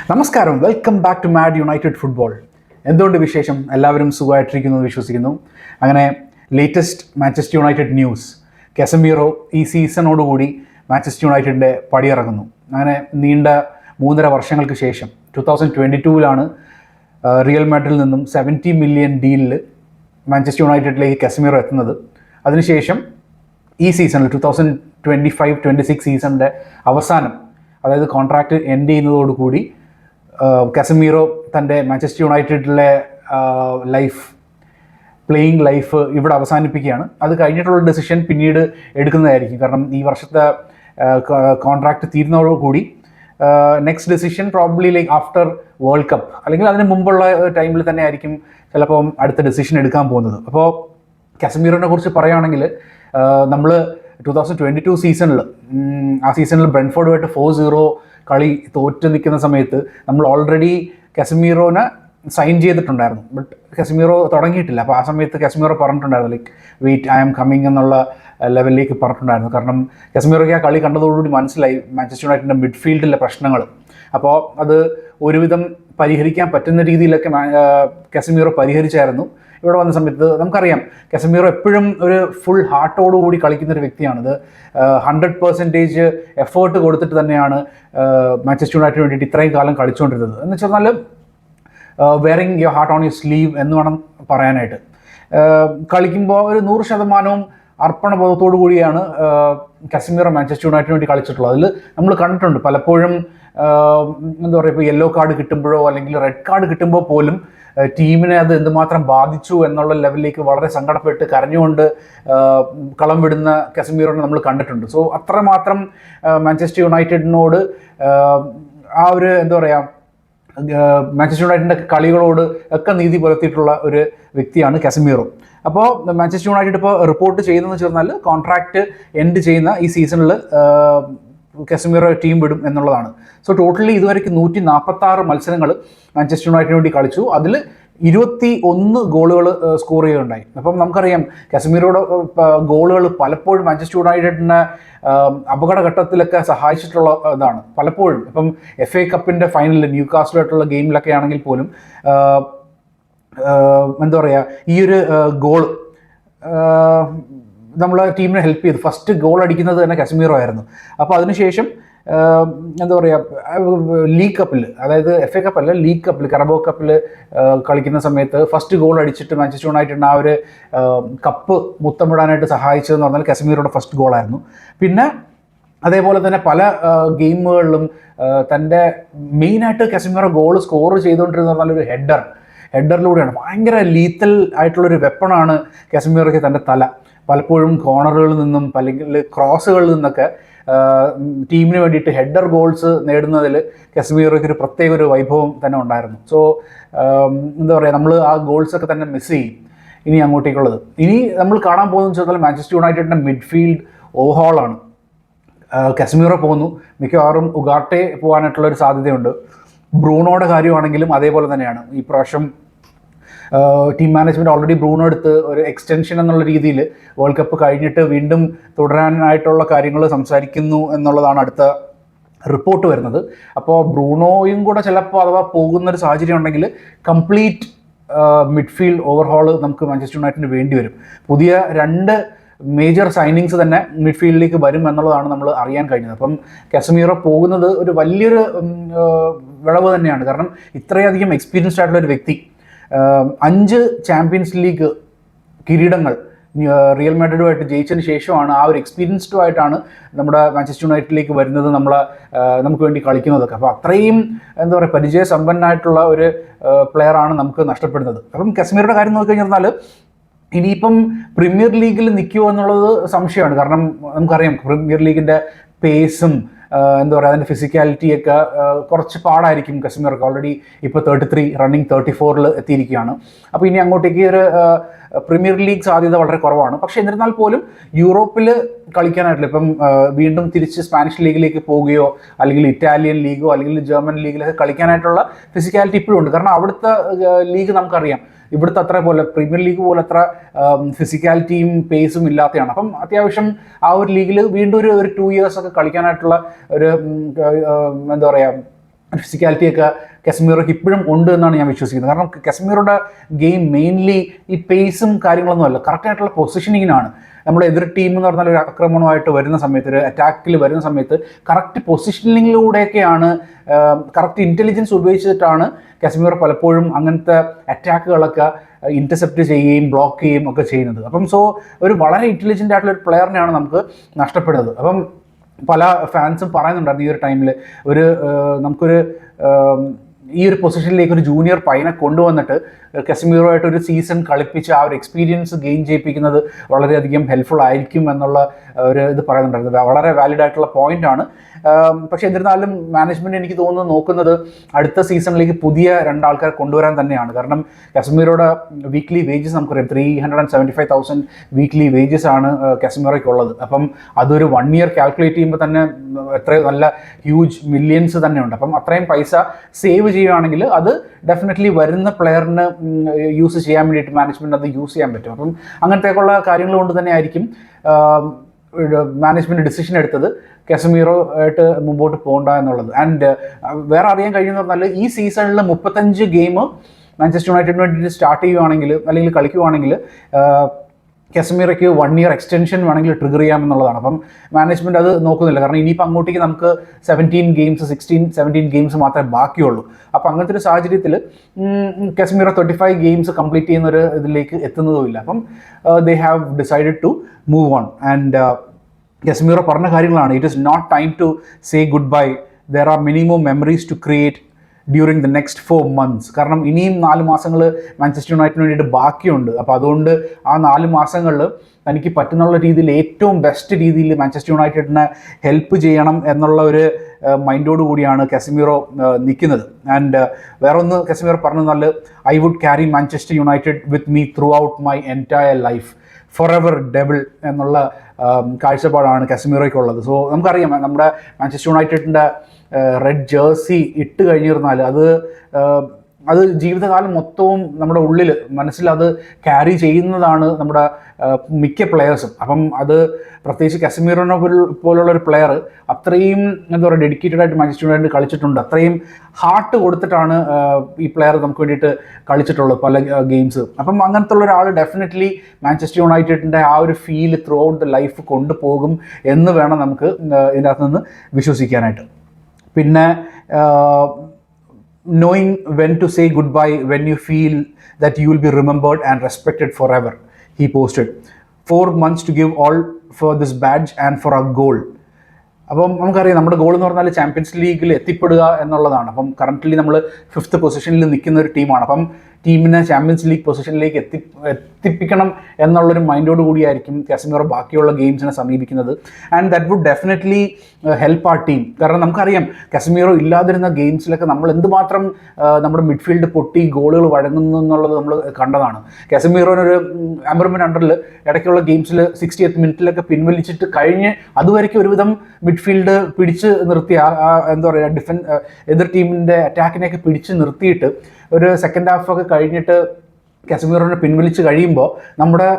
നമസ്കാരം, welcome back to Mad United Football. എന്തുകൊണ്ട് വിശേഷം? എല്ലാവരും സുഖമായിട്ടിരിക്കുന്നു എന്ന് വിശ്വസിക്കുന്നു. അങ്ങനെ latest Manchester United news, Casemiro ഈ സീസണോടുകൂടി മാഞ്ചസ്റ്റർ യുണൈറ്റഡിൻ്റെ പടിയിറങ്ങുന്നു. അങ്ങനെ നീണ്ട 3.5 വർഷങ്ങൾക്ക് ശേഷം 2022 റിയൽ മാഡ്രിഡിൽ നിന്നും 70 മില്യൺ ഡീലിൽ മാഞ്ചസ്റ്റർ യുണൈറ്റഡിലേക്ക് കസമീറോ എത്തുന്നത്. അതിനുശേഷം ഈ സീസണിൽ 2025-26 സീസണിൻ്റെ അവസാനം, അതായത് കോൺട്രാക്റ്റ് എൻഡ് ചെയ്യുന്നതോടുകൂടി കസമീറോ തൻ്റെ മാഞ്ചസ്റ്റർ യുണൈറ്റഡിലെ പ്ലേയിങ് ലൈഫ് ഇവിടെ അവസാനിപ്പിക്കുകയാണ്. അത് കഴിഞ്ഞിട്ടുള്ള ഡെസിഷൻ പിന്നീട് എടുക്കുന്നതായിരിക്കും. കാരണം ഈ വർഷത്തെ കോൺട്രാക്റ്റ് തീരുന്നതോടുകൂടി next decision probably like after world cup അല്ലെങ്കിൽ അതിന് മുമ്പുള്ള ടൈമിൽ തന്നെ ആയിരിക്കും ചിലപ്പോൾ അടുത്ത ഡെസിഷൻ എടുക്കാൻ പോകുന്നത്. അപ്പോൾ കസമീറോനെ കുറിച്ച് പറയുകയാണെങ്കിൽ നമ്മൾ 2022 സീസണിൽ ആ സീസണിൽ ബ്രെൻഫോർഡുമായിട്ട് 4-0 കളി തോറ്റ് നിൽക്കുന്ന സമയത്ത് നമ്മൾ ഓൾറെഡി കസമീറോനെ സൈൻ ചെയ്തിട്ടുണ്ടായിരുന്നു. ബട്ട് കസമീറോ തുടങ്ങിയിട്ടില്ല. അപ്പോൾ ആ സമയത്ത് കസമീറോ പറഞ്ഞിട്ടുണ്ടായിരുന്നു like wait, I am coming എന്നുള്ള ലെവലിലേക്ക് പറഞ്ഞിട്ടുണ്ടായിരുന്നു. കാരണം കസമീറോയ്ക്ക് ആ കളി കണ്ടതോടുകൂടി മനസ്സിലായി മാഞ്ചസ്റ്റർ യുണൈറ്റഡിൻ്റെ മിഡ്ഫീൽഡിലെ പ്രശ്നങ്ങൾ. അപ്പോൾ അത് ഒരുവിധം പരിഹരിക്കാൻ പറ്റുന്ന രീതിയിലൊക്കെ കസമീറോ പരിഹരിച്ചായിരുന്നു. ഇവിടെ വന്ന സമയത്ത് നമുക്കറിയാം കസമീറോ എപ്പോഴും ഒരു ഫുൾ ഹാർട്ടോടുകൂടി കളിക്കുന്ന ഒരു വ്യക്തിയാണിത്. 100% എഫേർട്ട് കൊടുത്തിട്ട് തന്നെയാണ് മാഞ്ചസ്റ്റർ യുണൈറ്റഡിന് വേണ്ടിയിട്ട് ഇത്രയും കാലം കളിച്ചുകൊണ്ടിരുന്നത്. എന്ന് വെച്ചാൽ wearing your heart on your sleeve എന്ന് വേണം പറയാനായിട്ട്. കളിക്കുമ്പോൾ ഒരു 100% അർപ്പണബോധത്തോടു കൂടിയാണ് കസമീറോ മാഞ്ചസ്റ്റർ യുണൈറ്റഡിന് വേണ്ടി കളിച്ചിട്ടുള്ളത്. അതിൽ നമ്മൾ കണ്ടിട്ടുണ്ട് പലപ്പോഴും എന്താ പറയുക, ഇപ്പോൾ യെല്ലോ കാർഡ് കിട്ടുമ്പോഴോ അല്ലെങ്കിൽ റെഡ് കാർഡ് കിട്ടുമ്പോൾ പോലും ടീമിനെ അത് എന്തുമാത്രം ബാധിച്ചു എന്നുള്ള ലെവലിലേക്ക് വളരെ സങ്കടപ്പെട്ട് കരഞ്ഞുകൊണ്ട് കളം വിടുന്ന കസമീറോനെ നമ്മൾ കണ്ടിട്ടുണ്ട്. സോ അത്രമാത്രം മാഞ്ചസ്റ്റർ യുണൈറ്റഡിനോട് ആ ഒരു എന്താ പറയുക, മാഞ്ചസ്റ്റർ യുണൈറ്റഡിൻ്റെ കളികളോട് ഒക്കെ നീതി പുലർത്തിയിട്ടുള്ള ഒരു വ്യക്തിയാണ് കസമീറോ. അപ്പോൾ മാഞ്ചസ്റ്റർ യുണൈറ്റഡ് ഇപ്പോൾ റിപ്പോർട്ട് ചെയ്യുന്നതെന്ന് വെച്ചാൽ കോൺട്രാക്റ്റ് എൻഡ് ചെയ്യുന്ന ഈ സീസണിൽ കസമീറോ ടീം വിടും എന്നുള്ളതാണ്. സോ ടോട്ടലി ഇതുവരെയ്ക്ക് 146 മത്സരങ്ങൾ മാഞ്ചസ്റ്റർ യുണൈറ്റഡിന് വേണ്ടി കളിച്ചു. അതിൽ 21 ഗോളുകൾ സ്കോർ ചെയ്യുകയുണ്ടായി. അപ്പം നമുക്കറിയാം കസമീറോയുടെ ഗോളുകൾ പലപ്പോഴും മാഞ്ചസ്റ്റർ യുണൈറ്റഡിനെ അപകടഘട്ടത്തിലൊക്കെ സഹായിച്ചിട്ടുള്ള ഇതാണ് പലപ്പോഴും. ഇപ്പം FA കപ്പിൻ്റെ ഫൈനലിൽ ന്യൂകാസിലായിട്ടുള്ള ഗെയിമിലൊക്കെ ആണെങ്കിൽ പോലും എന്താ പറയുക, ഈ ഒരു ഗോൾ നമ്മളെ ടീമിനെ ഹെൽപ്പ് ചെയ്തു. ഫസ്റ്റ് ഗോൾ അടിക്കുന്നത് തന്നെ കസമീറോ ആയിരുന്നു. അപ്പോൾ അതിനുശേഷം എന്താ പറയുക, ലീഗ് കപ്പിൽ, അതായത് FA കപ്പല്ല, ലീഗ് കപ്പിൽ, കറബോ കപ്പിൽ കളിക്കുന്ന സമയത്ത് ഫസ്റ്റ് ഗോൾ അടിച്ചിട്ട് മാഞ്ചസ്റ്റർ യുണൈറ്റഡിന് ആ ഒരു കപ്പ് മുത്തമിടാനായിട്ട് സഹായിച്ചതെന്ന് പറഞ്ഞാൽ കസമീറോയുടെ ഫസ്റ്റ് ഗോളായിരുന്നു. പിന്നെ അതേപോലെ തന്നെ പല ഗെയിമുകളിലും തൻ്റെ മെയിനായിട്ട് കസമീറോ ഗോൾ സ്കോർ ചെയ്തുകൊണ്ടിരുന്ന പറഞ്ഞാൽ ഒരു ഹെഡറിലൂടെയാണ്. ഭയങ്കര ലീത്തൽ ആയിട്ടുള്ളൊരു വെപ്പണാണ് കസമീറോയ്ക്ക് തൻ്റെ തല. പലപ്പോഴും കോർണറുകളിൽ നിന്നും അല്ലെങ്കിൽ ക്രോസുകളിൽ നിന്നൊക്കെ ടീമിന് വേണ്ടിയിട്ട് ഹെഡർ ഗോൾസ് നേടുന്നതിൽ കസമീറോയ്ക്ക് ഒരു പ്രത്യേക ഒരു വൈഭവം തന്നെ ഉണ്ടായിരുന്നു. സോ എന്താ പറയുക, നമ്മൾ ആ ഗോൾസൊക്കെ തന്നെ മിസ് ചെയ്യും ഇനി അങ്ങോട്ടേക്കുള്ളത്. ഇനി നമ്മൾ കാണാൻ പോകുന്നത് വെച്ചാൽ മാഞ്ചസ്റ്റർ യുണൈറ്റഡിൻ്റെ മിഡ്ഫീൽഡ് ഓവർഹോളാണ്. കസമീറോ പോകുന്നു, മിക്കവാറും ഉഗാട്ടെ പോകാനായിട്ടുള്ളൊരു സാധ്യതയുണ്ട്. ബ്രൂണോയുടെ കാര്യമാണെങ്കിലും അതേപോലെ തന്നെയാണ്. ഈ പ്രാവശ്യം ടീം മാനേജ്മെൻറ്റ് ഓൾറെഡി ബ്രൂണോ എടുത്ത് ഒരു എക്സ്റ്റൻഷൻ എന്നുള്ള രീതിയിൽ വേൾഡ് കപ്പ് കഴിഞ്ഞിട്ട് വീണ്ടും തുടരാനായിട്ടുള്ള കാര്യങ്ങൾ സംസാരിക്കുന്നു എന്നുള്ളതാണ് അടുത്ത റിപ്പോർട്ട് വരുന്നത്. അപ്പോൾ ബ്രൂണോയും കൂടെ ചിലപ്പോൾ അഥവാ പോകുന്നൊരു സാഹചര്യം ഉണ്ടെങ്കിൽ കംപ്ലീറ്റ് മിഡ്ഫീൽഡ് ഓവർഹോൾ നമുക്ക് മാഞ്ചസ്റ്റർ യുണൈറ്റഡിന് വേണ്ടി വരും. പുതിയ 2 മേജർ സൈനിങ്സ് തന്നെ മിഡ്ഫീൽഡിലേക്ക് വരും എന്നുള്ളതാണ് നമ്മൾ അറിയാൻ കഴിഞ്ഞത്. അപ്പം കസമീറോ പോകുന്നത് ഒരു വലിയൊരു വിളവ് തന്നെയാണ്. കാരണം ഇത്രയധികം എക്സ്പീരിയൻസ്ഡ് ആയിട്ടുള്ള ഒരു വ്യക്തി, 5 ചാമ്പ്യൻസ് ലീഗ് കിരീടങ്ങൾ റിയൽ മാഡ്രിഡുമായിട്ട് ജയിച്ചതിന് ശേഷമാണ് ആ ഒരു എക്സ്പീരിയൻസ്ഡും ആയിട്ടാണ് നമ്മുടെ മാഞ്ചസ്റ്റർ യുണൈറ്റഡിലേക്ക് വരുന്നത്, നമുക്ക് വേണ്ടി കളിക്കുന്നതൊക്കെ. അപ്പോൾ അത്രയും എന്താ പറയുക, പരിചയസമ്പന്നനായിട്ടുള്ള ഒരു പ്ലെയറാണ് നമുക്ക് നഷ്ടപ്പെടുന്നത്. അപ്പം കസമീറോയുടെ കാര്യം നോക്കിക്കഴിഞ്ഞാൽ ഇനിയിപ്പം പ്രീമിയർ ലീഗിൽ നിൽക്കുമോ എന്നുള്ളത് സംശയമാണ്. കാരണം നമുക്കറിയാം പ്രീമിയർ ലീഗിൻ്റെ പേസും എന്താ പറയുക, അതിൻ്റെ ഫിസിക്കാലിറ്റിയൊക്കെ കുറച്ച് പാടായിരിക്കും കസമീറോക്ക്. ഓൾറെഡി ഇപ്പോൾ 33 റണ്ണിങ് 34 എത്തിയിരിക്കുകയാണ്. അപ്പോൾ ഇനി അങ്ങോട്ടേക്ക് ഒരു പ്രീമിയർ ലീഗ് സാധ്യത വളരെ കുറവാണ്. പക്ഷേ എന്നിരുന്നാൽ പോലും യൂറോപ്പിൽ കളിക്കാനായിട്ടില്ല. ഇപ്പം വീണ്ടും തിരിച്ച് സ്പാനിഷ് ലീഗിലേക്ക് പോവുകയോ അല്ലെങ്കിൽ ഇറ്റാലിയൻ ലീഗോ അല്ലെങ്കിൽ ജർമ്മൻ ലീഗിലൊക്കെ കളിക്കാനായിട്ടുള്ള ഫിസിക്കാലിറ്റി ഇപ്പോഴും ഉണ്ട്. കാരണം അവിടുത്തെ ലീഗ് നമുക്കറിയാം ഇവിടുത്തെ അത്ര പോലെ പ്രീമിയർ ലീഗ് പോലെ അത്ര ഫിസിക്കാലിറ്റിയും പേസും ഇല്ലാത്തതാണ്. അപ്പം അത്യാവശ്യം ആ ഒരു ലീഗിൽ വീണ്ടും ഒരു 2 years ഒക്കെ കളിക്കാനായിട്ടുള്ള ഒരു എന്താ പറയുക ഫിസിക്കാലിറ്റിയൊക്കെ കസമീറോയ്ക്ക് ഇപ്പോഴും ഉണ്ട് എന്നാണ് ഞാൻ വിശ്വസിക്കുന്നത്. കാരണം കസമീറോയുടെ ഗെയിം മെയിൻലി ഈ പേസും കാര്യങ്ങളൊന്നും അല്ല, കറക്റ്റായിട്ടുള്ള പൊസിഷനിങ്ങിനാണ്. നമ്മുടെ എതിർ ടീം എന്ന് പറഞ്ഞാൽ ഒരു ആക്രമണമായിട്ട് വരുന്ന സമയത്ത്, ഒരു അറ്റാക്കിൽ വരുന്ന സമയത്ത് കറക്റ്റ് പൊസിഷനിങ്ങിലൂടെയൊക്കെയാണ്, കറക്റ്റ് ഇൻ്റലിജൻസ് ഉപയോഗിച്ചിട്ടാണ് കസമീറോ പലപ്പോഴും അങ്ങനത്തെ അറ്റാക്കുകളൊക്കെ ഇൻ്റർസെപ്റ്റ് ചെയ്യുകയും ബ്ലോക്ക് ചെയ്യുകയും ഒക്കെ ചെയ്യുന്നത്. അപ്പം സോ ഒരു വളരെ ഇൻ്റലിജൻ്റ് ആയിട്ടുള്ള ഒരു പ്ലെയറിനെയാണ് നമുക്ക് നഷ്ടപ്പെടുന്നത്. അപ്പം പല ഫാൻസും പറയുന്നുണ്ടായിരുന്നു ഈ ഒരു ടൈമിൽ നമുക്കൊരു ഈ ഒരു പൊസിഷനിലേക്ക് ഒരു ജൂനിയർ പയ്യനെ കൊണ്ടുവന്നിട്ട് കസമീറോ ആയിട്ട് ഒരു സീസൺ കളിപ്പിച്ച് ആ ഒരു എക്സ്പീരിയൻസ് ഗെയിൻ ചെയ്യിപ്പിക്കുന്നത് വളരെയധികം ഹെൽപ്ഫുൾ ആയിരിക്കും എന്നുള്ള ഒരു ഇത് പറയുന്നുണ്ടായിരുന്നു. വളരെ വാലിഡ് ആയിട്ടുള്ള പോയിന്റാണ്. പക്ഷേ എന്നിരുന്നാലും മാനേജ്മെൻറ്റ് എനിക്ക് തോന്നുന്നു നോക്കുന്നത് അടുത്ത സീസണിലേക്ക് പുതിയ 2 ആൾക്കാരെ കൊണ്ടുവരാൻ തന്നെയാണ്. കാരണം കസമീറോയുടെ വീക്ക്ലി വേജസ് നമുക്കറിയാം, 375,000 വീക്ക്ലി വേജസ് ആണ് കസമീറോയ്ക്കുള്ളത്. അപ്പം അതൊരു 1 ഇയർ കാൽക്കുലേറ്റ് ചെയ്യുമ്പോൾ തന്നെ എത്ര നല്ല ഹ്യൂജ് മില്യൺസ് തന്നെ ഉണ്ട്. അപ്പം അത്രയും പൈസ സേവ് ചെയ്യുകയാണെങ്കിൽ അത് ഡെഫിനറ്റ്ലി വരുന്ന പ്ലെയറിന് യൂസ് ചെയ്യാൻ വേണ്ടിയിട്ട് മാനേജ്മെൻറ്റ് അത് യൂസ് ചെയ്യാൻ പറ്റും. അപ്പം അങ്ങനത്തേക്കുള്ള കാര്യങ്ങൾ കൊണ്ട് തന്നെ ആയിരിക്കും മാനേജ്മെൻറ്റ് ഡിസിഷൻ എടുത്തത് കസമീറോ ആയിട്ട് മുമ്പോട്ട് പോകണ്ട എന്നുള്ളത്. ആൻഡ് വേറെ അറിയാൻ കഴിയുമെന്ന് പറഞ്ഞാൽ ഈ സീസണിൽ 35 ഗെയിം മാഞ്ചസ്റ്റർ യുണൈറ്റഡിന് വേണ്ടിയിട്ട് സ്റ്റാർട്ട് ചെയ്യുവാണെങ്കിൽ അല്ലെങ്കിൽ കളിക്കുവാണെങ്കിൽ കസമീറയ്ക്ക് 1 ഇയർ എക്സ്റ്റൻഷൻ വേണമെങ്കിൽ ട്രിഗർ ചെയ്യാമെന്നുള്ളതാണ്. അപ്പം മാനേജ്മെൻറ്റ് അത് നോക്കുന്നില്ല. കാരണം ഇനിയിപ്പോൾ അങ്ങോട്ടേക്ക് നമുക്ക് 17 ഗെയിംസ് മാത്രമേ ബാക്കിയുള്ളൂ. അപ്പോൾ അങ്ങനത്തെ ഒരു സാഹചര്യത്തിൽ കസമീറോ 35 ഗെയിംസ് കംപ്ലീറ്റ് ചെയ്യുന്ന ഒരു ഇതിലേക്ക് എത്തുന്നതുമില്ല. അപ്പം they have decided to move on. And Casemiro പറഞ്ഞ കാര്യങ്ങളാണ്, it is not time to say goodbye, there are many more memories to create during the next 4 months. കാരണം ഇനിയും 4 മാസങ്ങൾ മാഞ്ചസ്റ്റർ യുണൈറ്റഡിന് വേണ്ടിയിട്ട് ബാക്കിയുണ്ട്. അപ്പോൾ അതുകൊണ്ട് ആ 4 മാസങ്ങളിൽ തനിക്ക് പറ്റുന്നുള്ള രീതിയിൽ ഏറ്റവും ബെസ്റ്റ് രീതിയിൽ മാഞ്ചസ്റ്റർ യുണൈറ്റഡിനെ ഹെൽപ്പ് ചെയ്യണം എന്നുള്ള ഒരു മൈൻഡോട് കൂടിയാണ് കസമീറോ നിൽക്കുന്നത്. ആൻഡ് വേറൊന്ന് കസമീറോ പറഞ്ഞാൽ, I would carry Manchester United with me throughout my entire life, forever double എന്നുള്ള കാഴ്ചപ്പാടാണ് കസമീറോയ്ക്കുള്ളത്. സോ നമുക്കറിയാം നമ്മുടെ മാഞ്ചസ്റ്റർ യുണൈറ്റഡിൻ്റെ റെഡ് ജേഴ്സി ഇട്ട് കഴിഞ്ഞിരുന്നാൽ അത് ജീവിതകാലം മൊത്തവും നമ്മുടെ ഉള്ളിൽ മനസ്സിൽ അത് ക്യാരി ചെയ്യുന്നതാണ് നമ്മുടെ മിക്ക പ്ലെയേഴ്സും. അപ്പം അത് പ്രത്യേകിച്ച് കസമീറോനെ പോലുള്ള ഒരു പ്ലെയർ അത്രയും എന്താ പറയുക ഡെഡിക്കേറ്റഡ് ആയിട്ട് മാഞ്ചസ്റ്റർ യുണൈറ്റഡ് കളിച്ചിട്ടുണ്ട്. അത്രയും ഹാർട്ട് കൊടുത്തിട്ടാണ് ഈ പ്ലെയർ നമുക്ക് വേണ്ടിയിട്ട് കളിച്ചിട്ടുള്ളത് പല ഗെയിംസ്. അപ്പം അങ്ങനത്തെ ഉള്ള ഒരാൾ ഡെഫിനറ്റ്ലി മാഞ്ചസ്റ്റർ യുണൈറ്റഡിൻ്റെ ആ ഒരു feel through out the life കൊണ്ടുപോകും എന്ന് വേണം നമുക്ക് ഇതിനകത്ത് നിന്ന് വിശ്വസിക്കാനായിട്ട്. പിന്നെ knowing when to say goodbye when you feel that you will be remembered and respected forever, he posted. 4 months to give all for this badge and for our goal. അപ്പം നമുക്കറിയാം നമ്മുടെ ഗോൾ എന്ന് പറഞ്ഞാൽ ചാമ്പ്യൻസ് ലീഗിൽ എത്തിപ്പെടുക എന്നുള്ളതാണ്. അപ്പം currently നമ്മൾ 5th പൊസിഷനിൽ നിൽക്കുന്ന ഒരു ടീമാണ്. അപ്പം ടീമിനെ ചാമ്പ്യൻസ് ലീഗ് പൊസിഷനിലേക്ക് എത്തിപ്പിക്കണം എന്നുള്ളൊരു മൈൻഡോട് കൂടിയായിരിക്കും കസമീറോ ബാക്കിയുള്ള ഗെയിംസിനെ സമീപിക്കുന്നത്. And that would definitely help our team. കാരണം നമുക്കറിയാം കസമീറോ ഇല്ലാതിരുന്ന ഗെയിംസിലൊക്കെ നമ്മൾ എന്തുമാത്രം നമ്മുടെ മിഡ്ഫീൽഡ് പൊട്ടി ഗോളുകൾ വഴങ്ങുന്നു എന്നുള്ളത് നമ്മൾ കണ്ടതാണ്. കസമീറോനൊരു അമർമെൻ്റ് അണ്ടറിൽ ഇടയ്ക്കുള്ള ഗെയിംസിൽ 60th മിനിറ്റിലൊക്കെ പിൻവലിച്ചിട്ട് കഴിഞ്ഞ് അതുവരെയ്ക്കും ഒരുവിധം മിഡ്ഫീൽഡ് പിടിച്ച് നിർത്തി എന്താ പറയുക എതിർ ടീമിൻ്റെ അറ്റാക്കിനെയൊക്കെ പിടിച്ച് നിർത്തിയിട്ട് ഒരു സെക്കൻഡ് ഹാഫൊക്കെ കഴിഞ്ഞിട്ട് കസമീറോനെ പിൻവലിച്ച് കഴിയുമ്പോൾ നമ്മുടെ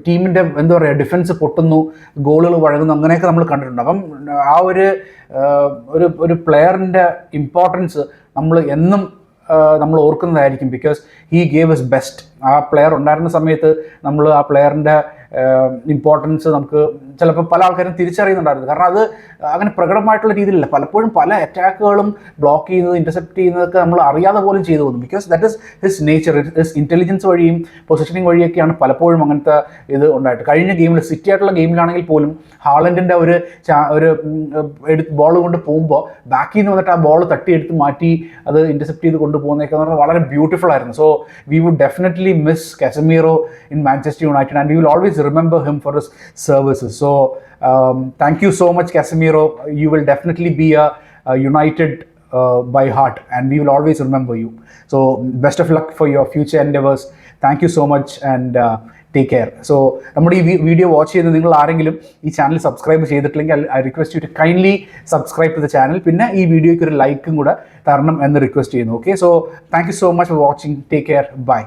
ടീമിൻ്റെ എന്താ പറയുക ഡിഫൻസ് പൊട്ടുന്നു, ഗോളുകൾ വഴങ്ങുന്നു, അങ്ങനെയൊക്കെ നമ്മൾ കണ്ടിട്ടുണ്ട്. അപ്പം ആ ഒരു പ്ലെയറിൻ്റെ ഇമ്പോർട്ടൻസ് നമ്മൾ എന്നും നമ്മൾ ഓർക്കുന്നതായിരിക്കും. Because he gave his best. ആ പ്ലെയർ ഉണ്ടായിരുന്ന സമയത്ത് നമ്മൾ ആ പ്ലെയറിൻ്റെ ഇമ്പോർട്ടൻസ് നമുക്ക് ചിലപ്പോൾ പല ആൾക്കാരും തിരിച്ചറിയുന്നുണ്ടായിരുന്നു. കാരണം അത് അങ്ങനെ പ്രകടമായിട്ടുള്ള രീതിയിലല്ല, പലപ്പോഴും പല അറ്റാക്കുകളും ബ്ലോക്ക് ചെയ്യുന്നത് ഇൻ്റർസെപ്റ്റ് ചെയ്യുന്നതൊക്കെ നമ്മൾ അറിയാതെ പോലും ചെയ്തു പോകുന്നു. Because that is his nature. His intelligence വഴിയും പൊസിഷനിങ് വഴിയൊക്കെയാണ് പലപ്പോഴും അങ്ങനത്തെ ഇത് ഉണ്ടായിട്ട്. കഴിഞ്ഞ ഗെയിമിൽ സിറ്റി ആയിട്ടുള്ള ഗെയിമിലാണെങ്കിൽ പോലും ഹാളൻഡിൻ്റെ ഒരു ബോൾ കൊണ്ട് പോകുമ്പോൾ ബാക്കിൽ നിന്ന് വന്നിട്ട് ആ ബോൾ തട്ടിയെടുത്ത് മാറ്റി അത് ഇൻ്റർസെപ്റ്റ് ചെയ്ത് കൊണ്ടുപോകുന്നതൊക്കെ എന്ന് പറഞ്ഞാൽ വളരെ ബ്യൂട്ടിഫുൾ ആയിരുന്നു. So we would definitely miss Casemiro in Manchester United, and we will always remember him for his services. So thank you so much, Casemiro. You will definitely be a United by heart, and we will always remember you. So best of luck for your future endeavors. Thank you so much, and take care. So നമ്മുടെ ഈ video watch ചെയ്യുന്ന നിങ്ങൾ ആരെങ്കിലും ഈ channel subscribe ചെയ്തിട്ടില്ലെങ്കിൽ I request you to kindly subscribe to the channel. പിന്നെ ഈ വീഡിയോയ്ക്ക് ഒരു ലൈക്കും കൂടെ തരണം എന്ന് റിക്വസ്റ്റ് ചെയ്യുന്നു. Okay, so thank you so much for watching. Take care. By.